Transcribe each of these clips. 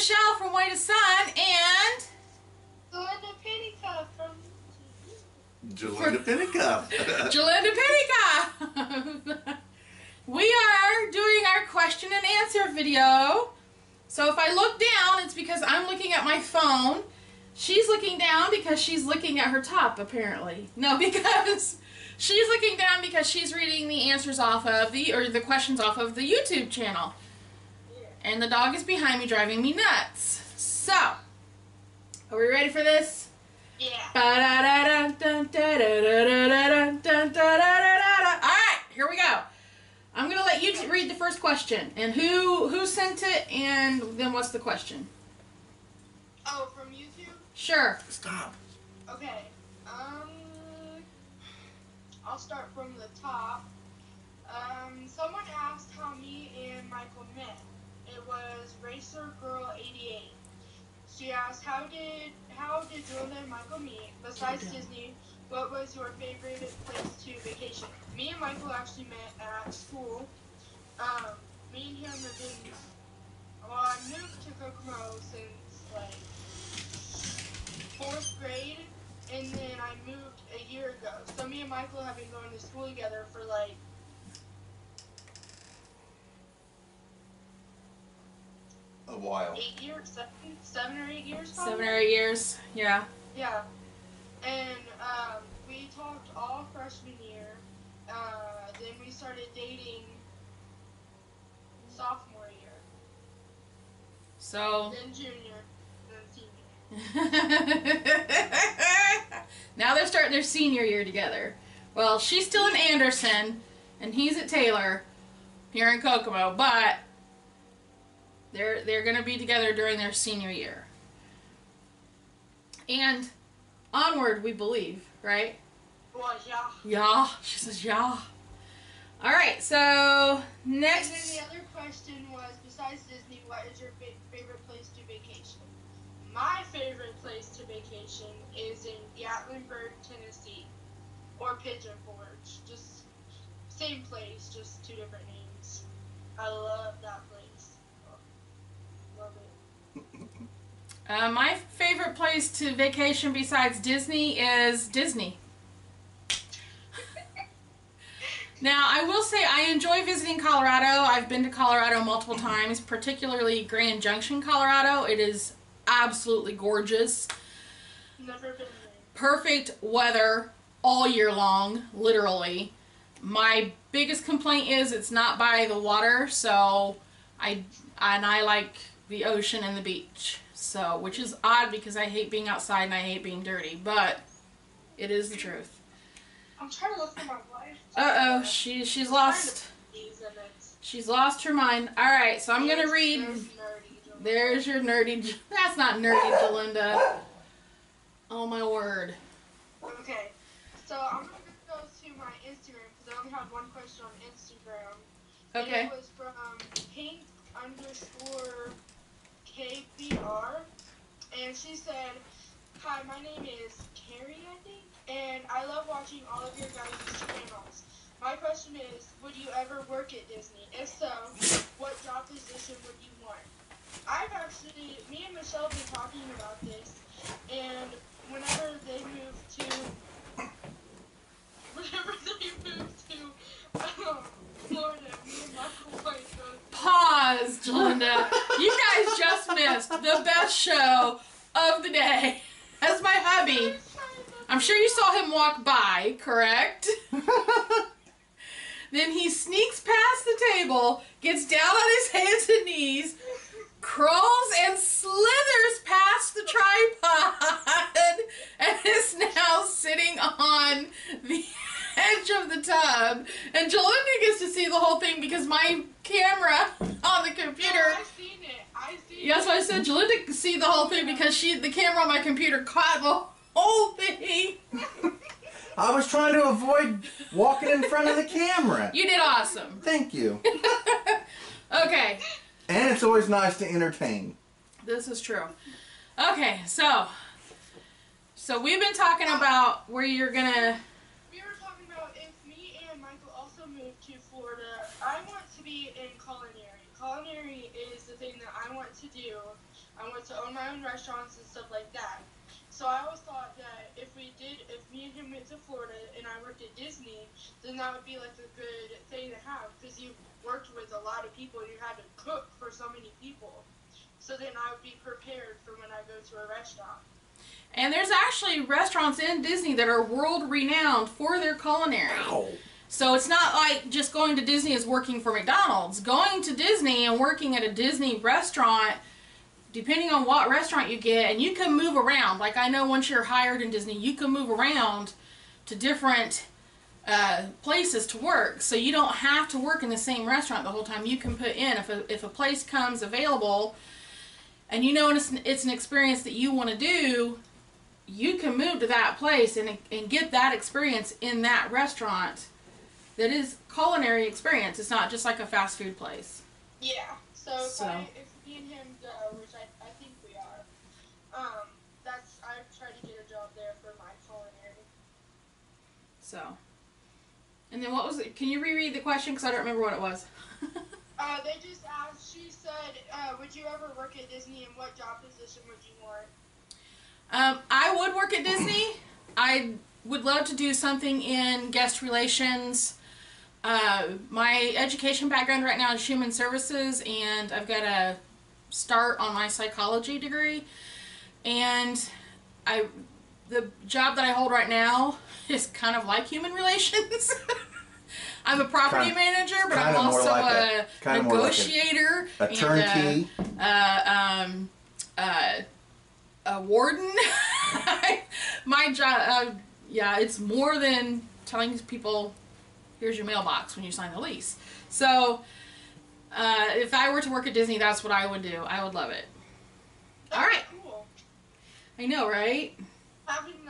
Michelle from Way to Sun and Jalinda Pennycup from Jalinda Pennycup. Jalinda Pennycup. We are doing our question and answer video. So if I look down, it's because I'm looking at my phone. She's looking down because she's looking at her top, apparently. No, because she's looking down because she's reading the answers off of the questions off of the YouTube channel. And the dog is behind me driving me nuts. So, are we ready for this? Yeah. Alright, here we go. I'm going to let you read the first question. And who sent it, and then what's the question? Oh, from YouTube? Sure. Stop. Okay. I'll start from the top. Someone asked how me and Michael met. It was Racer Girl 88. She asked, how did Gelinda and Michael meet? Besides Disney, what was your favorite place to vacation? Me and Michael actually met at school. Me and him have been, well, I moved to Kokomo since like 4th grade, and then I moved a year ago. So me and Michael have been going to school together for like A while. 8 years, 7 or 8 years probably? 7 or 8 years, yeah. Yeah. And we talked all freshman year. Then we started dating sophomore year. So Then junior. Then senior. now they're starting their senior year together. Well, she's still in Anderson, and he's at Taylor, here in Kokomo, but they're going to be together during their senior year. And onward, we believe, right? Well, yeah. Yeah, she says yeah. Alright, so next. And then the other question was, besides Disney, what is your favorite place to vacation? My favorite place to vacation is in Gatlinburg, Tennessee, or Pigeon Forge. Just same place, just 2 different names. I love that place. Love it. My favorite place to vacation besides Disney is Disney. Now, I will say I enjoy visiting Colorado. I've been to Colorado multiple times, particularly Grand Junction, Colorado. It is absolutely gorgeous. Never been there. Perfect weather all year long, literally. My biggest complaint is it's not by the water, so I like the ocean and the beach. So, which is odd because I hate being outside and I hate being dirty, but it is the truth. I'm trying to look for my wife. Uh-oh, she's lost. She's lost her mind. Alright, so I'm going to read. There's your nerdy. That's not nerdy, Jalinda. Oh, my word. Okay, so I'm going to go to my Instagram because I only have one question on Instagram. Okay. And it was from pink_KBR. And she said, hi, my name is Carrie, I think. And I love watching all of your guys' channels. My question is, would you ever work at Disney? If so, what job position would you want? Me and Michelle have been talking about this, and whenever they move to Florida, me and Michael might go. Pause, Jalinda. You guys just missed the best show of the day. That's my hubby. I'm sure you saw him walk by, correct? Then he sneaks past the table, gets down on his hands and knees, crawls and slithers past the tripod, and is now sitting on the edge of the tub. And Jalinda gets to see the whole thing because my camera on the computer... No, I've seen it. That's why I said Jalinda could see the whole thing because the camera on my computer caught the whole thing. I was trying to avoid walking in front of the camera. You did awesome. Thank you. Okay. And it's always nice to entertain. This is true. Okay, so we've been talking about where you're gonna... We were talking about if me and Michael also moved to Florida, I want to be in culinary. Culinary is the thing that I want to do. I want to own my own restaurants and stuff like that. So I always thought that if me and him went to Florida and I worked at Disney, then that would be like a good thing to have, because you worked with a lot of people and you had to cook for so many people. So then I would be prepared for when I go to a restaurant. And there's actually restaurants in Disney that are world renowned for their culinary. Wow. So it's not like just going to Disney is working for McDonald's. Going to Disney and working at a Disney restaurant, depending on what restaurant you get, and you can move around. Like I know once you're hired in Disney, you can move around to different places to work. So you don't have to work in the same restaurant the whole time. You can put in, if a place comes available and you know it's an experience that you want to do, you can move to that place and get that experience in that restaurant that is culinary experience. It's not just like a fast food place. Yeah. So if me and him go, which I think we are, I try to get a job there for my culinary. So, and then what was it? Can you reread the question? Because I don't remember what it was. They just asked, she said, would you ever work at Disney, and what job position would you want? I would work at Disney. I would love to do something in guest relations. My education background right now is human services, and I've got to start on my psychology degree. And the job that I hold right now is kind of like human relations. I'm a property manager, but I'm also a negotiator, a turnkey, and a warden. My job, yeah, it's more than telling people, here's your mailbox when you sign the lease. So, if I were to work at Disney, that's what I would do. I would love it. That's all right. Cool. I know, right? Having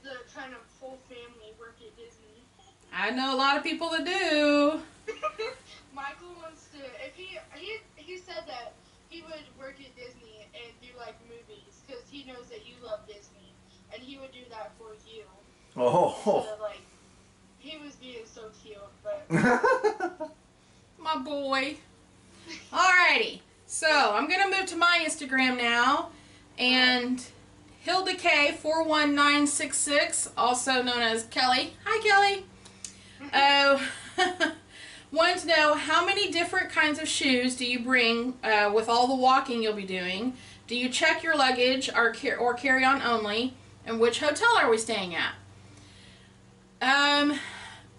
the kind of whole family work at Disney. I know a lot of people that do. Michael wants to, if he said that he would work at Disney and do like movies, because he knows that you love Disney, and he would do that for you. Oh. So, like, he was being so cute, but... My boy. Alrighty. So, I'm going to move to my Instagram now. And Hilda K 41966, also known as Kelly. Hi, Kelly. Wanted to know, how many different kinds of shoes do you bring with all the walking you'll be doing? Do you check your luggage or carry on only? And which hotel are we staying at?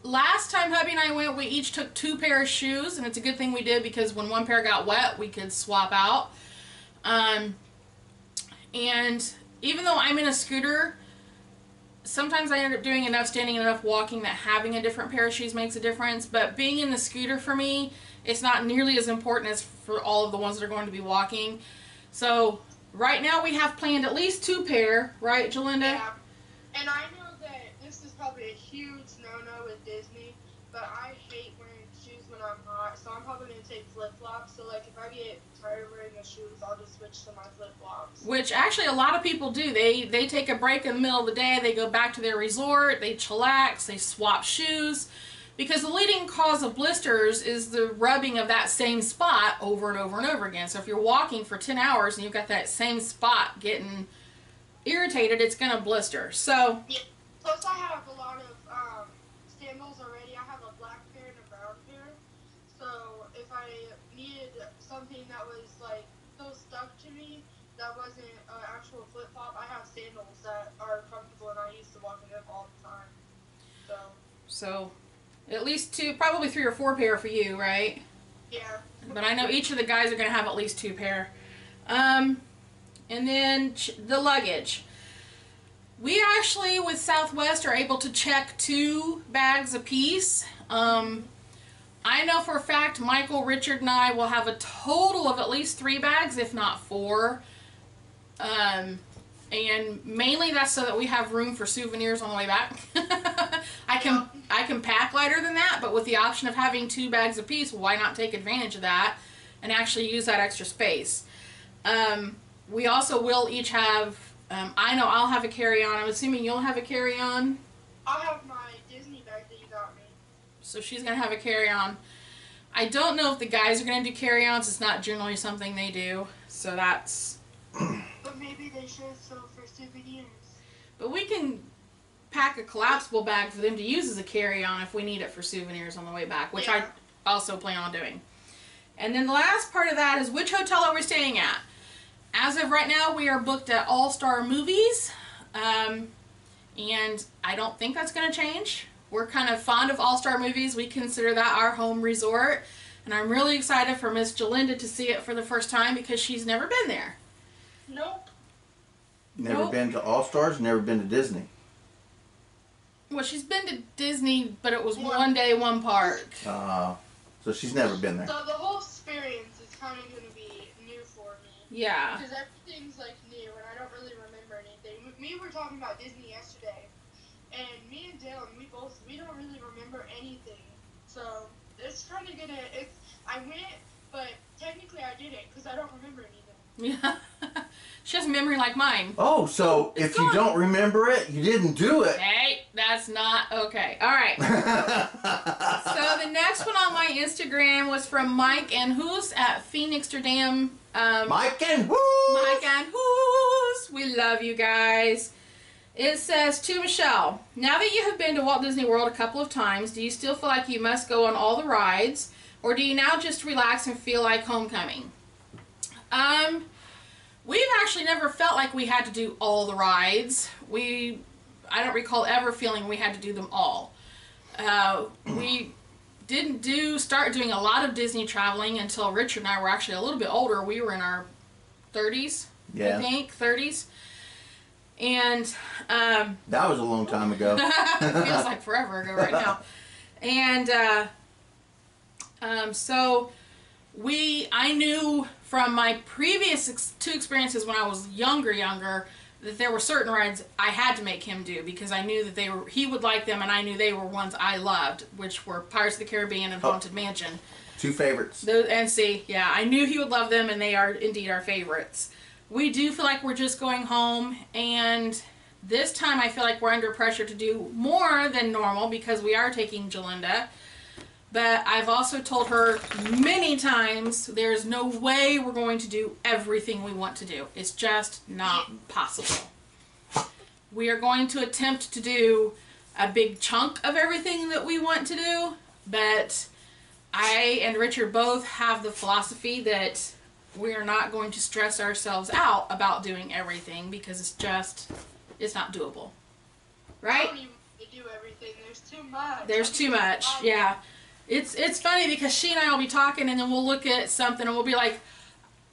Last time hubby and I went, we each took 2 pairs of shoes, and it's a good thing we did, because when one pair got wet, we could swap out. And even though I'm in a scooter, sometimes I end up doing enough standing and enough walking that having a different pair of shoes makes a difference. But being in the scooter for me, it's not nearly as important as for all of the ones that are going to be walking. So right now we have planned at least 2 pair, right, Jalinda? Yeah. And I know that this is probably a huge no-no with Disney, but I hate wearing shoes when I'm hot, so I'm probably going to take flip-flops. So, like, if I get tired of wearing the shoes, I'll just switch to my flip-flops. Which actually a lot of people do. They take a break in the middle of the day, they go back to their resort, they chillax, they swap shoes. Because the leading cause of blisters is the rubbing of that same spot over and over and over again. So if you're walking for 10 hours and you've got that same spot getting irritated, it's going to blister. So, yeah. Plus, I have a lot of sandals already. I have a black pair and a brown pair. So if I needed something that was like so stuck to me, that wasn't an actual flip flop, I have sandals that are comfortable, and I used to walk in them all the time. So at least 2, probably 3 or 4 pair for you, right? Yeah. But I know each of the guys are going to have at least 2 pair. And then the luggage. We actually, with Southwest, are able to check 2 bags apiece. I know for a fact Michael, Richard, and I will have a total of at least 3 bags, if not 4. And mainly that's so that we have room for souvenirs on the way back. I can pack lighter than that, but with the option of having 2 bags apiece, why not take advantage of that and actually use that extra space? We also will each have, I know I'll have a carry-on. I'm assuming you'll have a carry-on. I'll have my Disney bag that you got me. So she's going to have a carry-on. I don't know if the guys are going to do carry-ons. It's not generally something they do. So that's But maybe they should so for souvenirs. But we can pack a collapsible bag for them to use as a carry-on if we need it for souvenirs on the way back, which I also plan on doing. And then the last part of that is which hotel are we staying at? As of right now, we are booked at All-Star Movies, and I don't think that's going to change. We're kind of fond of All-Star Movies. We consider that our home resort, and I'm really excited for Miss Jalinda to see it for the first time because she's never been there. Nope. Never been to All-Stars, never been to Disney. Well, she's been to Disney, but it was one day, one park. So she's never been there. So the whole experience is kind of going to be new for me. Yeah. Because everything's like new, and I don't really remember anything. We were talking about Disney yesterday, and me and Dylan, we don't really remember anything. So it's kind of gonna. I went, but technically I didn't because I don't remember anything. Yeah. She has a memory like mine. Oh, so if you don't remember it, you didn't do it. Hey, that's not okay. All right. So the next one on my Instagram was from Mike and Hoos at Phoenixterdam. Mike and Hoos! Mike and Hoos! We love you guys. It says, to Michelle, now that you have been to Walt Disney World a couple of times, do you still feel like you must go on all the rides? Or do you now just relax and feel like homecoming? We've actually never felt like we had to do all the rides. I don't recall ever feeling we had to do them all. We didn't start doing a lot of Disney traveling until Richard and I were actually a little bit older. We were in our 30s, I think, 30s. And that was a long time ago. feels like forever ago right now. And so I knew from my previous two experiences when I was younger, that there were certain rides I had to make him do because I knew that he would like them, and I knew they were ones I loved, which were Pirates of the Caribbean and Haunted Mansion. Two favorites. I knew he would love them, and they are indeed our favorites. We do feel like we're just going home, and this time I feel like we're under pressure to do more than normal because we are taking Jalinda. But I've also told her many times there's no way we're going to do everything we want to do. It's just not possible. We are going to attempt to do a big chunk of everything that we want to do, but I and Richard both have the philosophy that we are not going to stress ourselves out about doing everything because it's not doable. Right? I don't even do everything. There's too much. There's too much, yeah. It's funny because she and I will be talking and then we'll look at something and we'll be like,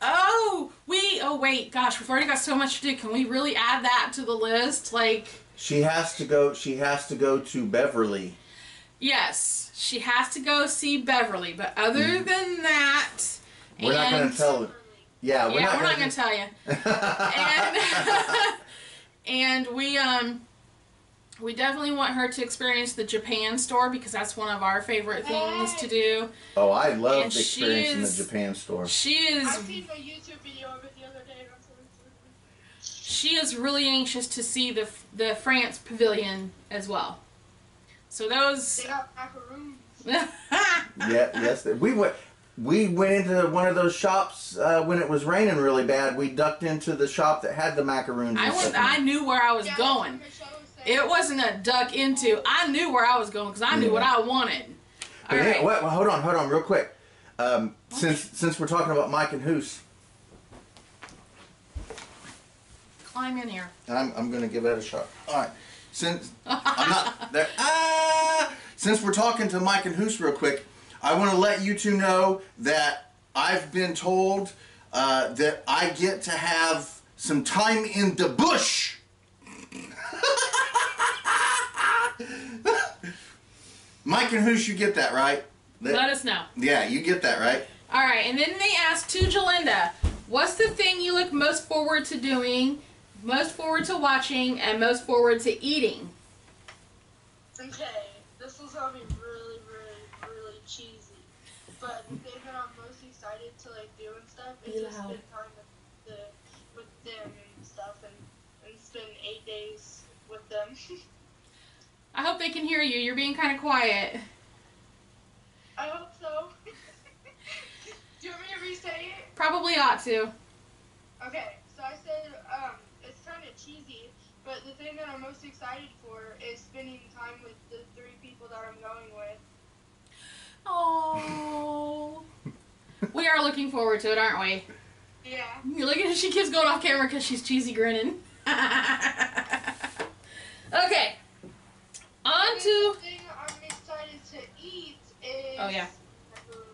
oh wait, gosh, we've already got so much to do. Can we really add that to the list? Like, she has to go to Beverly. Yes, she has to go see Beverly, but other than that, we're not going to tell her. Yeah, we're not going to tell you. And we definitely want her to experience the Japan store because that's one of our favorite things to do. Oh, I love experiencing the Japan store. I seen a YouTube video of it the other day. She is really anxious to see the France pavilion as well. So those. They got macaroons. Yes. We went into one of those shops when it was raining really bad. We ducked into the shop that had the macaroons. I knew where I was going. It wasn't a duck into. I knew where I was going because I knew what I wanted. But hey, hold on, real quick. Since we're talking about Mike and Hoos, climb in here. I'm going to give that a shot. All right. Since I'm not there. Since we're talking to Mike and Hoos real quick, I want to let you two know that I've been told that I get to have some time in the bush. Mike and Hoos, you get that, right? Let us know. Yeah, you get that, right? All right, and then they asked to Jalinda, what's the thing you look most forward to doing, most forward to watching, and most forward to eating? Okay, this is gonna be really, really, really cheesy, but the thing that I'm most excited to like do and stuff is just spend time with them and stuff, and spend 8 days with them. I hope they can hear you. You're being kind of quiet. I hope so. Do you want me to re-say it? Probably ought to. Okay, so I said it's kind of cheesy, but the thing that I'm most excited for is spending time with the 3 people that I'm going with. Oh, we are looking forward to it, aren't we? Yeah. You're looking at she keeps going off camera because she's cheesy grinning. Okay. On to. The thing I'm excited to eat is. Oh yeah. Macaroons.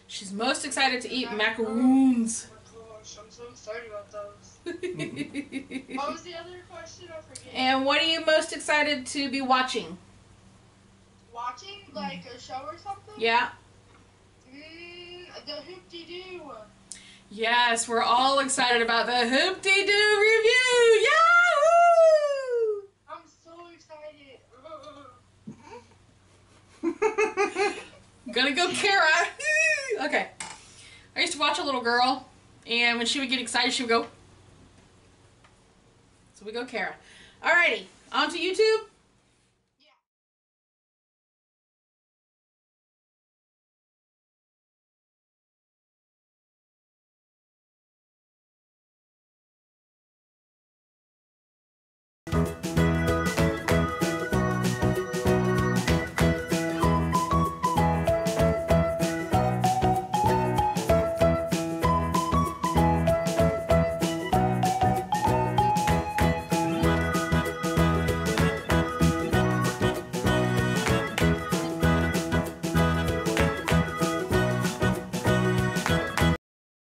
She's most excited to eat macaroons. Oh my gosh, I'm so excited about those. What was the other question? I forget. And what are you most excited to be watching? Watching like a show or something? Yeah. The Hoop-Dee-Doo. Yes, we're all excited about the Hoop-Dee-Doo review. Yahoo! I'm so excited. Gonna go Kara. Okay. I used to watch a little girl, and when she would get excited, she would go. So we go Kara. Alrighty, on to YouTube.